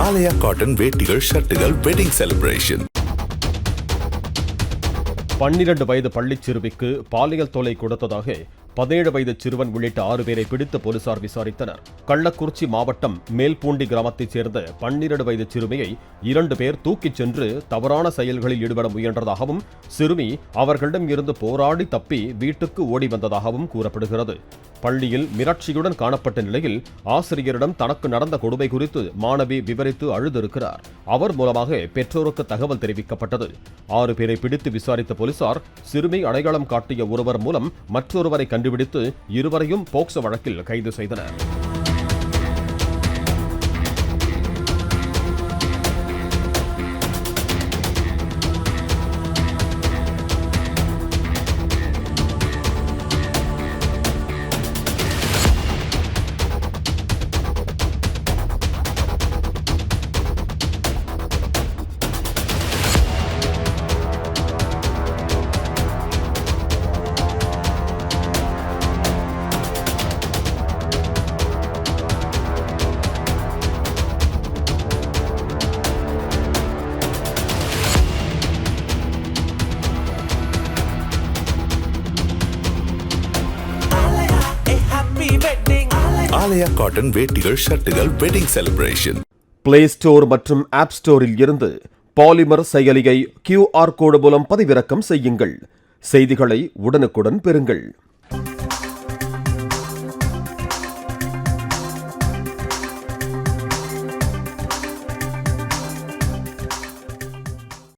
ஆலயா cotton வேட்டிகள், ஷர்ட்டுகள், wedding celebration. 12 வயது பள்ளிச் சிறுமிக்கு பாலியல் தொல்லை கொடுத்ததாக 17 வயது சிறுவன் உள்ளிட்ட 6 பேரை பிடித்து போலீசார் விசாரித்தனர். கள்ளக்குறிச்சி மாவட்டம் மேல்பூண்டி கிராமத்தைச் சேர்ந்த 12 வயது சிறுமியை 2 பேர் தூக்கிச் சென்று தவறான செயல்களில் ஈடுபட முயன்றதாகவும், சிறுமி அவர்களிடம் இருந்து போராடி தப்பி வீட்டுக்கு ஓடி வந்ததாகவும் கூறப்படுகிறது. பள்ளியில் மிரட்சியுடன் காணப்பட்ட நிலையில் ஆசிரியரிடம் தனக்கு நடந்த கொடுமை குறித்து மாணவி விவரித்து அழுதிருக்கிறார். அவர் மூலமாக பெற்றோருக்கு தகவல் தெரிவிக்கப்பட்டது. 6 பேரை பிடித்து விசாரித்த போலீசார் சிறுமி அடையாளம் காட்டிய ஒருவர் மூலம் மற்றொருவரை கண்டுபிடித்து இருவரையும் போக்சோ வழக்கில் கைது செய்தனர். ஆலயா காட்டன் வேட்டிகள், ஷர்ட்டுகள், வெட்டிங் செலிப்ரேஷன். பிளே ஸ்டோர் மற்றும் ஆப் ஸ்டோரில் இருந்து பாலிமர் செயலியை QR கோடு மூலம் பதிவிறக்கம் செய்யுங்கள். செய்திகளை உடனுக்குடன் பெறுங்கள்.